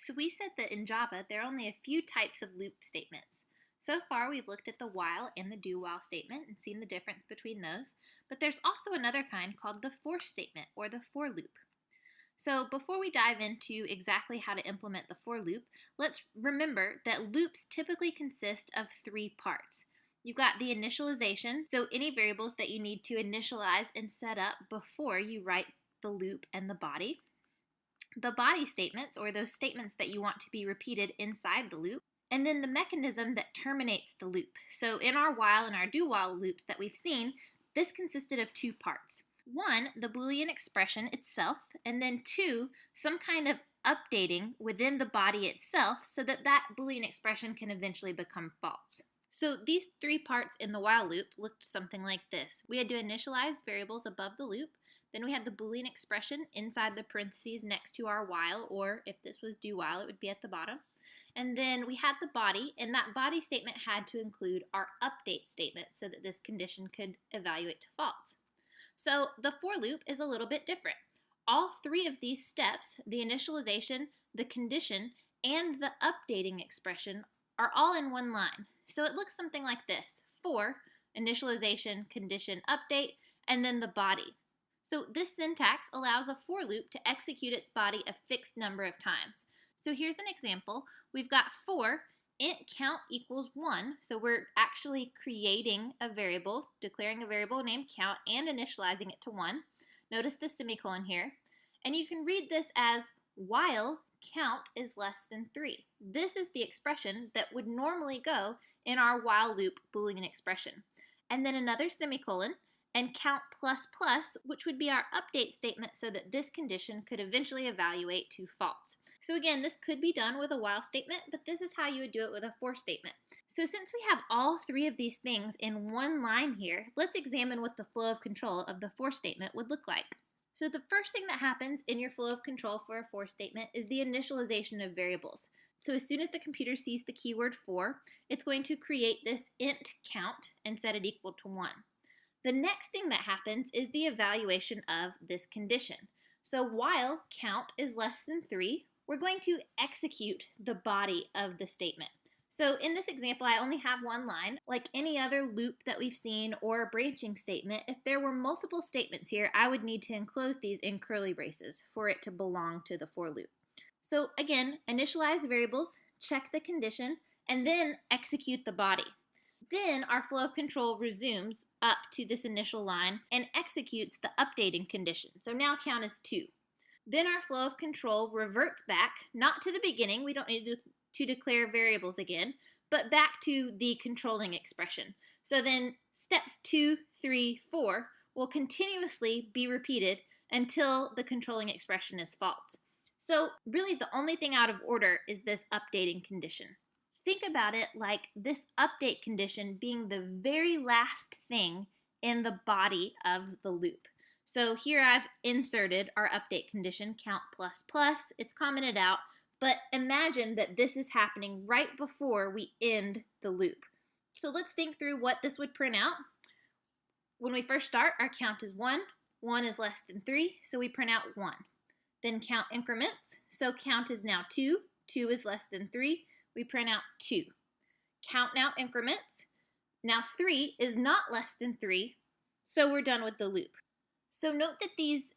So we said that in Java, there are only a few types of loop statements. So far, we've looked at the while and the do-while statement and seen the difference between those, but there's also another kind called the for statement or the for loop. So before we dive into exactly how to implement the for loop, let's remember that loops typically consist of three parts. You've got the initialization, so any variables that you need to initialize and set up before you write the loop and the body. The body statements, or those statements that you want to be repeated inside the loop, and then the mechanism that terminates the loop. So in our while and our do-while loops that we've seen, this consisted of two parts. One, the Boolean expression itself, and then two, some kind of updating within the body itself so that that Boolean expression can eventually become false. So these three parts in the while loop looked something like this. We had to initialize variables above the loop. Then we had the Boolean expression inside the parentheses next to our while, or if this was do while, it would be at the bottom. And then we had the body, and that body statement had to include our update statement so that this condition could evaluate to false. So the for loop is a little bit different. All three of these steps, the initialization, the condition, and the updating expression, are all in one line. So it looks something like this: for, initialization, condition, update, and then the body. So this syntax allows a for loop to execute its body a fixed number of times. So here's an example. We've got for int count equals 1. So we're actually creating a variable, declaring a variable named count, and initializing it to 1. Notice the semicolon here. And you can read this as while count is less than 3. This is the expression that would normally go in our while loop Boolean expression. And then another semicolon, and count plus plus, which would be our update statement so that this condition could eventually evaluate to false. So again, this could be done with a while statement, but this is how you would do it with a for statement. So since we have all three of these things in one line here, let's examine what the flow of control of the for statement would look like. So the first thing that happens in your flow of control for a for statement is the initialization of variables. So as soon as the computer sees the keyword for, it's going to create this int count and set it equal to 1. The next thing that happens is the evaluation of this condition. So while count is less than 3, we're going to execute the body of the statement. So in this example, I only have one line. Like any other loop that we've seen or a branching statement, if there were multiple statements here, I would need to enclose these in curly braces for it to belong to the for loop. So again, initialize variables, check the condition, and then execute the body. Then our flow of control resumes up to this initial line and executes the updating condition. So now count is 2. Then our flow of control reverts back, not to the beginning, we don't need to declare variables again, but back to the controlling expression. So then steps 2, 3, 4 will continuously be repeated until the controlling expression is false. So really the only thing out of order is this updating condition. Think about it like this update condition being the very last thing in the body of the loop. So here I've inserted our update condition, count plus plus. It's commented out, but imagine that this is happening right before we end the loop. So let's think through what this would print out. When we first start, our count is 1. 1 is less than 3, so we print out 1. Then count increments, so count is now 2. 2 is less than 3. We print out 2. Count now increments. Now 3 is not less than 3, so we're done with the loop. So note that these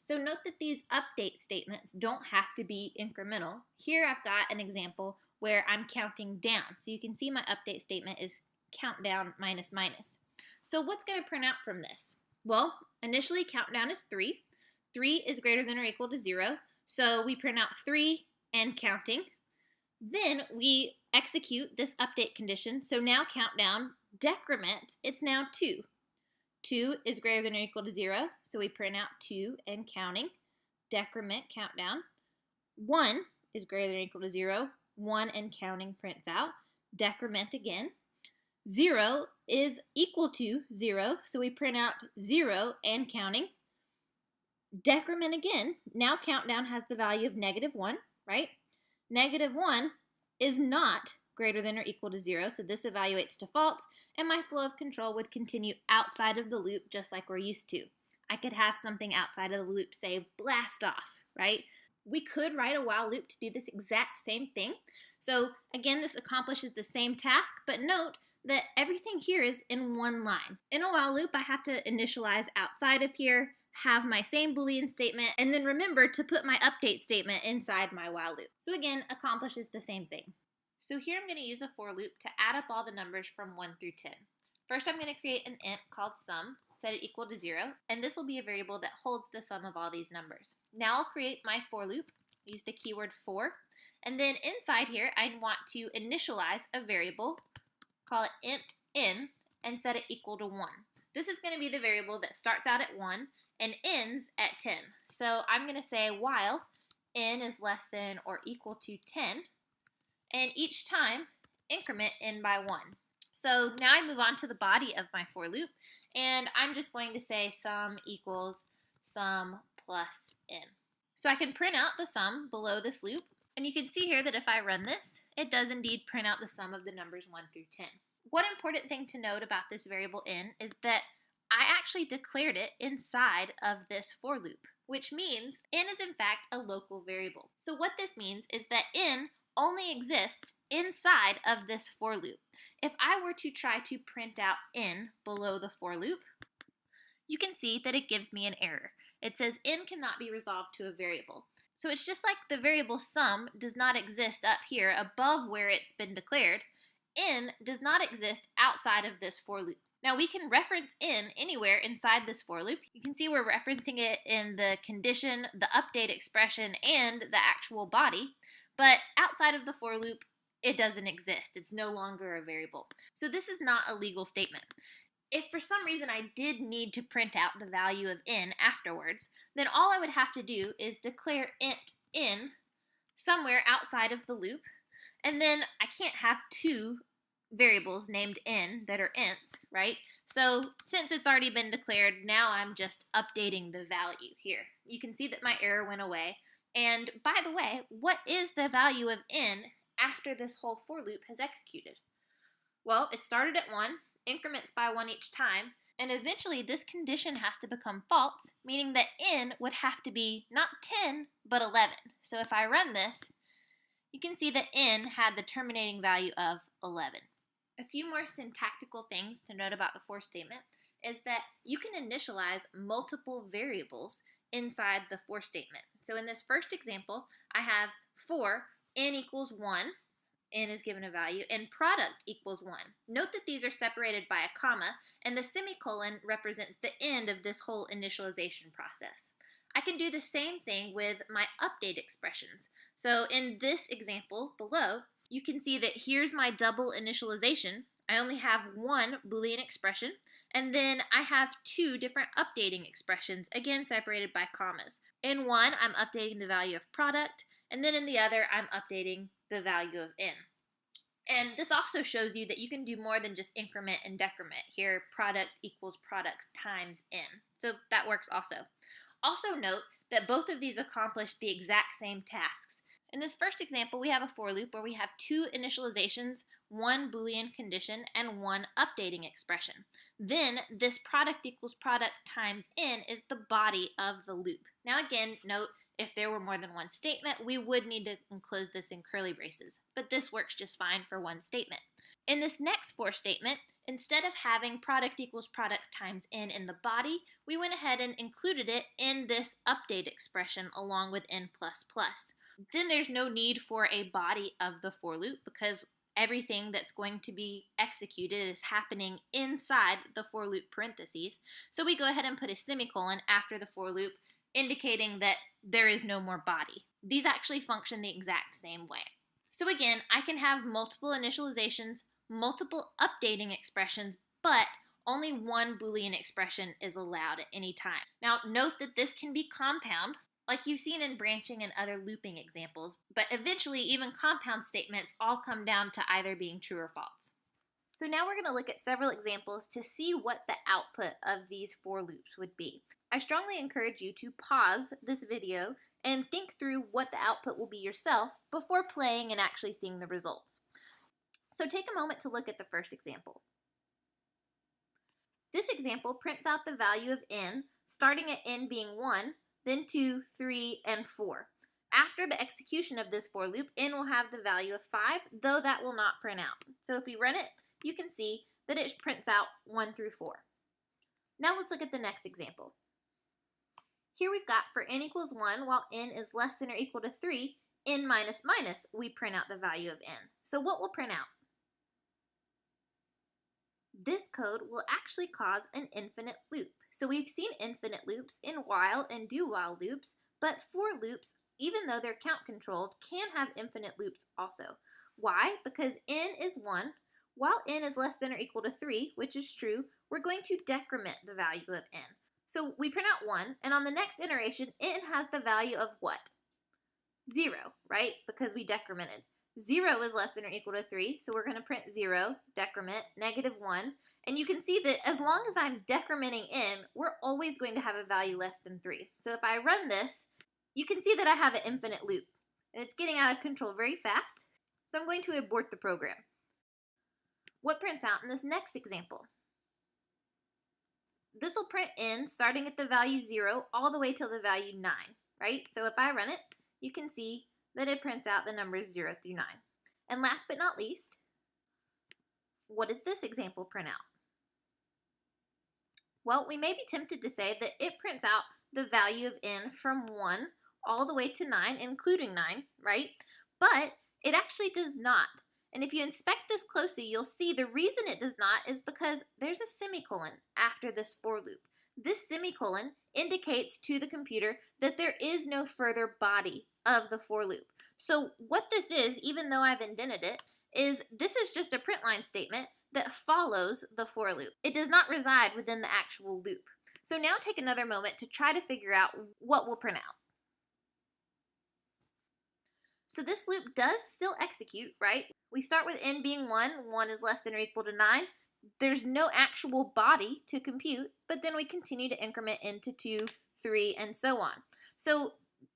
update statements don't have to be incremental. Here I've got an example where I'm counting down. So you can see my update statement is count down minus minus. So what's going to print out from this? Well, initially countdown is 3. 3 is greater than or equal to 0. So we print out 3 and counting. Then we execute this update condition. So now countdown decrements, it's now 2. 2 is greater than or equal to 0, so we print out 2 and counting. Decrement, countdown. 1 is greater than or equal to 0. 1 and counting prints out. Decrement again. 0 is equal to 0, so we print out 0 and counting. Decrement again. Now countdown has the value of -1, right? -1 is not greater than or equal to 0, so this evaluates to false, and my flow of control would continue outside of the loop just like we're used to. I could have something outside of the loop say blast off, right? We could write a while loop to do this exact same thing. So again, this accomplishes the same task, but note that everything here is in one line. In a while loop, I have to initialize outside of here, have my same Boolean statement, and then remember to put my update statement inside my while loop. So again, accomplishes the same thing. So here I'm going to use a for loop to add up all the numbers from 1 through 10. First, I'm going to create an int called sum, set it equal to 0, and this will be a variable that holds the sum of all these numbers. Now I'll create my for loop, use the keyword for, and then inside here I want to initialize a variable, call it int n, and set it equal to 1. This is going to be the variable that starts out at 1 and ends at 10. So I'm going to say while n is less than or equal to 10, and each time increment n by 1. So now I move on to the body of my for loop, and I'm just going to say sum equals sum plus n. So I can print out the sum below this loop, and you can see here that if I run this, it does indeed print out the sum of the numbers 1 through 10. One important thing to note about this variable n is that I actually declared it inside of this for loop, which means n is in fact a local variable. So what this means is that n only exists inside of this for loop. If I were to try to print out n below the for loop, you can see that it gives me an error. It says n cannot be resolved to a variable. So it's just like the variable sum does not exist up here above where it's been declared, n does not exist outside of this for loop. Now we can reference n anywhere inside this for loop. You can see we're referencing it in the condition, the update expression, and the actual body. But outside of the for loop, it doesn't exist. It's no longer a variable. So this is not a legal statement. If for some reason I did need to print out the value of n afterwards, then all I would have to do is declare int n somewhere outside of the loop, and then I can't have two variables named n that are ints, right? So since it's already been declared, now I'm just updating the value here. You can see that my error went away. And by the way, what is the value of n after this whole for loop has executed? Well, it started at 1, increments by 1 each time, and eventually this condition has to become false, meaning that n would have to be not 10, but 11. So if I run this, you can see that n had the terminating value of 11. A few more syntactical things to note about the for statement is that you can initialize multiple variables inside the for statement. So in this first example, I have for n equals 1, n is given a value, and product equals 1. Note that these are separated by a comma, and the semicolon represents the end of this whole initialization process. I can do the same thing with my update expressions. So in this example below, you can see that here's my double initialization. I only have one Boolean expression, and then I have two different updating expressions, again separated by commas. In one, I'm updating the value of product, and then in the other, I'm updating the value of n. And this also shows you that you can do more than just increment and decrement. Here, product equals product times n. So that works also. Also note that both of these accomplish the exact same tasks. In this first example, we have a for loop where we have two initializations, one Boolean condition, and one updating expression. Then this product equals product times n is the body of the loop. Now again, note if there were more than one statement, we would need to enclose this in curly braces, but this works just fine for one statement. In this next for statement, instead of having product equals product times n in the body, we went ahead and included it in this update expression along with n++. Then there's no need for a body of the for loop because everything that's going to be executed is happening inside the for loop parentheses. So we go ahead and put a semicolon after the for loop, indicating that there is no more body. These actually function the exact same way. So again, I can have multiple initializations, multiple updating expressions, but only one Boolean expression is allowed at any time. Now note that this can be compound, like you've seen in branching and other looping examples, but eventually even compound statements all come down to either being true or false. So now we're going to look at several examples to see what the output of these for loops would be. I strongly encourage you to pause this video and think through what the output will be yourself before playing and actually seeing the results. So take a moment to look at the first example. This example prints out the value of n, starting at n being 1, then 2, 3, and 4. After the execution of this for loop, n will have the value of 5, though that will not print out. So if we run it, you can see that it prints out 1 through 4. Now let's look at the next example. Here we've got for n equals 1, while n is less than or equal to 3, n minus minus, we print out the value of n. So what will print out? This code will actually cause an infinite loop. So we've seen infinite loops in while and do-while loops, but for loops, even though they're count controlled, can have infinite loops also. Why? Because n is 1. While n is less than or equal to 3, which is true, we're going to decrement the value of n. So we print out 1, and on the next iteration, n has the value of what? 0, right? Because we decremented. 0 is less than or equal to 3, so we're going to print 0, decrement, -1. And you can see that as long as I'm decrementing n, we're always going to have a value less than 3. So if I run this, you can see that I have an infinite loop. And it's getting out of control very fast, so I'm going to abort the program. What prints out in this next example? This will print n starting at the value 0 all the way till the value 9, right? So if I run it, you can see that it prints out the numbers 0 through 9. And last but not least, what does this example print out? Well, we may be tempted to say that it prints out the value of n from 1 all the way to 9, including 9, right? But it actually does not. And if you inspect this closely, you'll see the reason it does not is because there's a semicolon after this for loop. This semicolon indicates to the computer that there is no further body of the for loop. So what this is, even though I've indented it, is this is just a print line statement that follows the for loop. It does not reside within the actual loop. So now take another moment to try to figure out what will print out. So this loop does still execute, right? We start with n being 1, 1 is less than or equal to 9. There's no actual body to compute, but then we continue to increment into 2, 3, and so on. So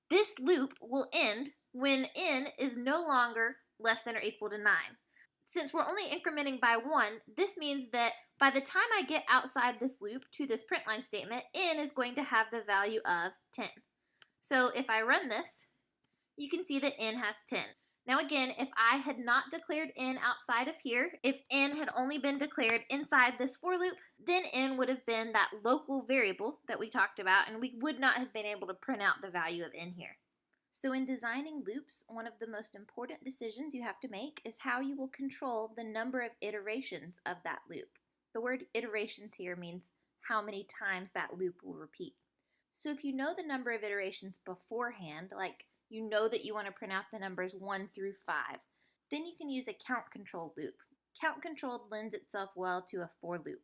this loop will end when n is no longer less than or equal to 9. Since we're only incrementing by 1, this means that by the time I get outside this loop to this print line statement, n is going to have the value of 10. So if I run this, you can see that n has 10. Now again, if I had not declared n outside of here, if n had only been declared inside this for loop, then n would have been that local variable that we talked about, and we would not have been able to print out the value of n here. So in designing loops, one of the most important decisions you have to make is how you will control the number of iterations of that loop. The word iterations here means how many times that loop will repeat. So if you know the number of iterations beforehand, like you know that you want to print out the numbers 1 through 5, then you can use a count-controlled loop. Count-controlled lends itself well to a for loop.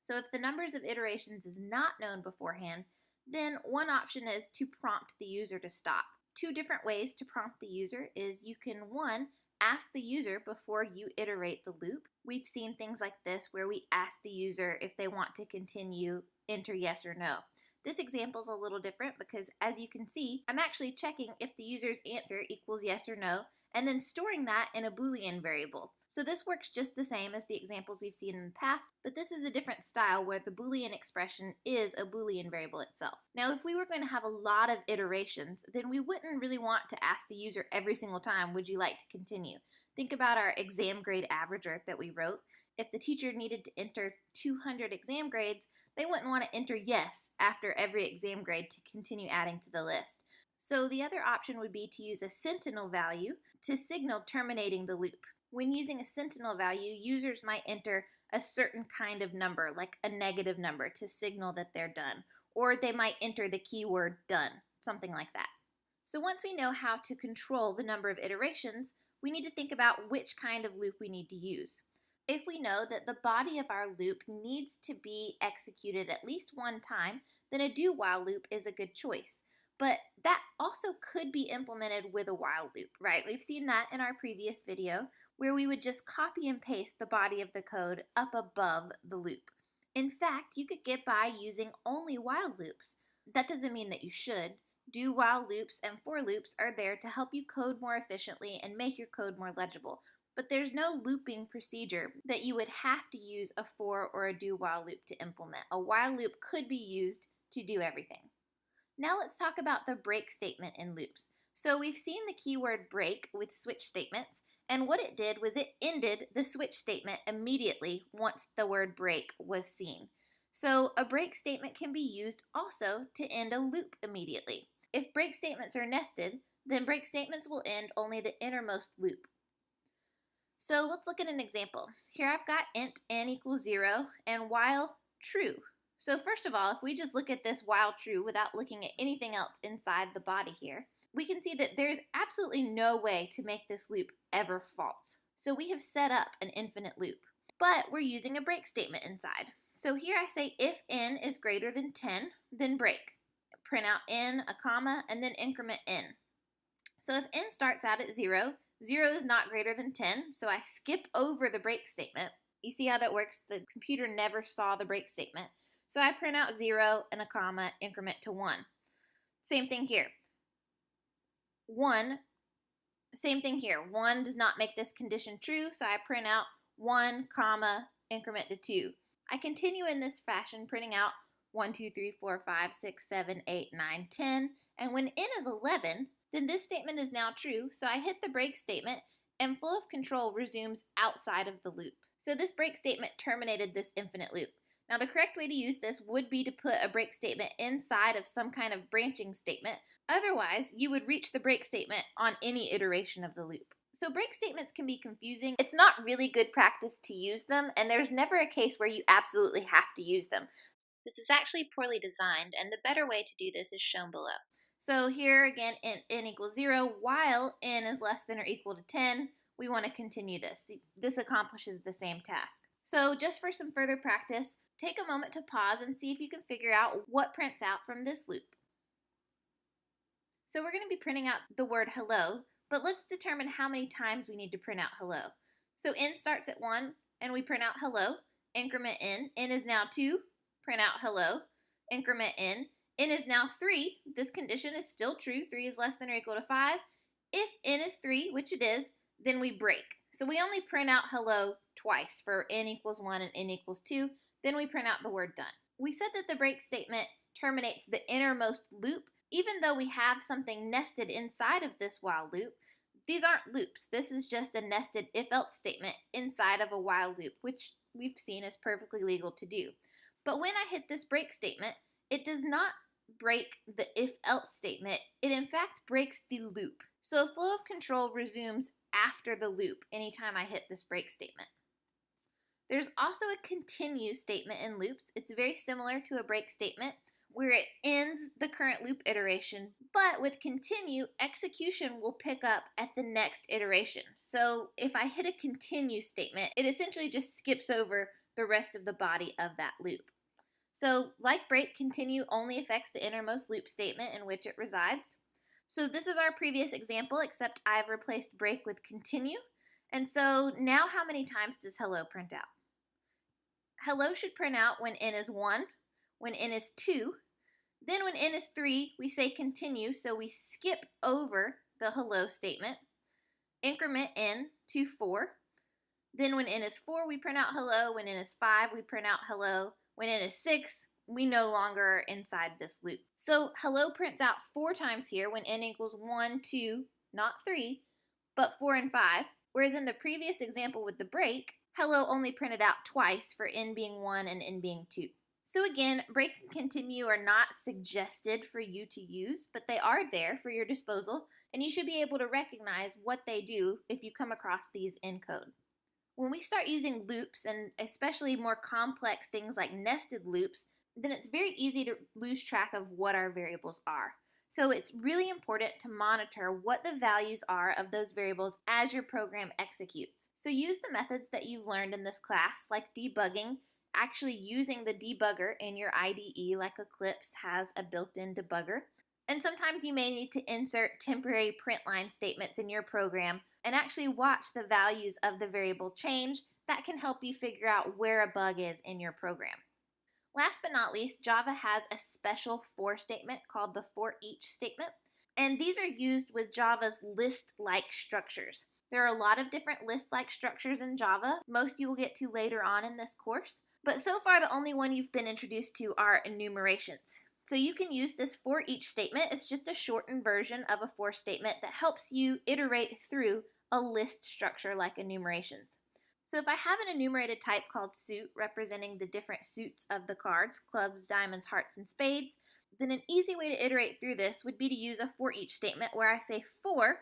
So if the numbers of iterations is not known beforehand, then one option is to prompt the user to stop. Two different ways to prompt the user is you can, 1, ask the user before you iterate the loop. We've seen things like this where we ask the user if they want to continue, enter yes or no. This example is a little different because, as you can see, I'm actually checking if the user's answer equals yes or no, and then storing that in a Boolean variable. So this works just the same as the examples we've seen in the past, but this is a different style where the Boolean expression is a Boolean variable itself. Now, if we were going to have a lot of iterations, then we wouldn't really want to ask the user every single time, would you like to continue? Think about our exam grade averager that we wrote. If the teacher needed to enter 200 exam grades, they wouldn't want to enter yes after every exam grade to continue adding to the list. So the other option would be to use a sentinel value to signal terminating the loop. When using a sentinel value, users might enter a certain kind of number, like a negative number, to signal that they're done. Or they might enter the keyword done, something like that. So once we know how to control the number of iterations, we need to think about which kind of loop we need to use. If we know that the body of our loop needs to be executed at least one time, then a do while loop is a good choice. But that also could be implemented with a while loop, right? We've seen that in our previous video where we would just copy and paste the body of the code up above the loop. In fact, you could get by using only while loops. That doesn't mean that you should. Do while loops and for loops are there to help you code more efficiently and make your code more legible. But there's no looping procedure that you would have to use a for or a do while loop to implement. A while loop could be used to do everything. Now let's talk about the break statement in loops. So we've seen the keyword break with switch statements, and what it did was it ended the switch statement immediately once the word break was seen. So a break statement can be used also to end a loop immediately. If break statements are nested, then break statements will end only the innermost loop. So let's look at an example. Here I've got int n equals 0 and while true. So first of all, if we just look at this while true without looking at anything else inside the body here, we can see that there's absolutely no way to make this loop ever false. So we have set up an infinite loop, but we're using a break statement inside. So here I say if n is greater than 10, then break. Print out n, a comma, and then increment n. So if n starts out at 0, 0 is not greater than 10, so I skip over the break statement. You see how that works? The computer never saw the break statement. So I print out 0 and a comma, increment to 1. Same thing here. 1, same thing here. 1 does not make this condition true, so I print out 1, comma, increment to 2. I continue in this fashion, printing out 1, 2, 3, 4, 5, 6, 7, 8, 9, 10. And when n is 11, then this statement is now true, so I hit the break statement and flow of control resumes outside of the loop. So this break statement terminated this infinite loop. Now the correct way to use this would be to put a break statement inside of some kind of branching statement. Otherwise, you would reach the break statement on any iteration of the loop. So break statements can be confusing. It's not really good practice to use them, and there's never a case where you absolutely have to use them. This is actually poorly designed, and the better way to do this is shown below. So here again, n equals 0, while n is less than or equal to 10, we want to continue this. This accomplishes the same task. So just for some further practice, take a moment to pause and see if you can figure out what prints out from this loop. So we're going to be printing out the word hello, but let's determine how many times we need to print out hello. So n starts at 1, and we print out hello, increment n is now 2, print out hello, increment n is now 3, this condition is still true, 3 is less than or equal to 5. If n is 3, which it is, then we break. So we only print out hello twice for n equals 1 and n equals 2, then we print out the word done. We said that the break statement terminates the innermost loop, even though we have something nested inside of this while loop. These aren't loops, this is just a nested if-else statement inside of a while loop, which we've seen is perfectly legal to do. But when I hit this break statement, it does not break the if-else statement, it in fact breaks the loop. So a flow of control resumes after the loop anytime I hit this break statement. There's also a continue statement in loops. It's very similar to a break statement where it ends the current loop iteration, but with continue, execution will pick up at the next iteration. So if I hit a continue statement, it essentially just skips over the rest of the body of that loop. So like break, continue only affects the innermost loop statement in which it resides. So this is our previous example, except I've replaced break with continue. And so now how many times does hello print out? Hello should print out when n is 1, when n is 2, then when n is 3, we say continue, so we skip over the hello statement, increment n to 4, then when n is 4, we print out hello, when n is 5, we print out hello, when n is 6, we no longer are inside this loop. So hello prints out 4 times here when n equals 1, 2, not 3, but 4 and 5, whereas in the previous example with the break, hello only printed out twice for n being 1 and n being 2. So again, break and continue are not suggested for you to use, but they are there for your disposal, and you should be able to recognize what they do if you come across these in code. When we start using loops, and especially more complex things like nested loops, then it's very easy to lose track of what our variables are. So it's really important to monitor what the values are of those variables as your program executes. So use the methods that you've learned in this class, like debugging, actually using the debugger in your IDE, like Eclipse has a built-in debugger. And sometimes you may need to insert temporary print line statements in your program and actually watch the values of the variable change. That can help you figure out where a bug is in your program. Last but not least, Java has a special for statement called the for each statement, and these are used with Java's list-like structures. There are a lot of different list-like structures in Java. Most you will get to later on in this course, but so far the only one you've been introduced to are enumerations. So you can use this for each statement. It's just a shortened version of a for statement that helps you iterate through a list structure like enumerations. So if I have an enumerated type called suit representing the different suits of the cards, clubs, diamonds, hearts, and spades, then an easy way to iterate through this would be to use a for each statement where I say for,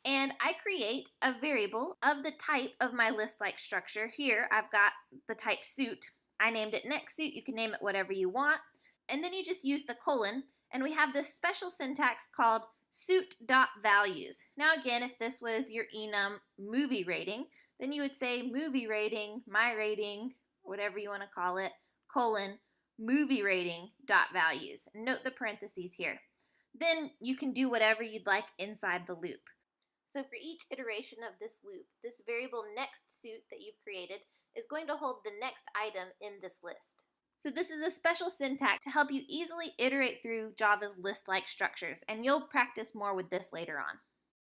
and I create a variable of the type of my list-like structure. Here I've got the type suit. I named it next suit. You can name it whatever you want. And then you just use the colon, and we have this special syntax called suit.values. Now again, if this was your enum movie rating, then you would say movie rating, my rating, whatever you want to call it, colon, movie rating dot values. Note the parentheses here. Then you can do whatever you'd like inside the loop. So for each iteration of this loop, this variable next suit that you've created is going to hold the next item in this list. So this is a special syntax to help you easily iterate through Java's list-like structures, and you'll practice more with this later on.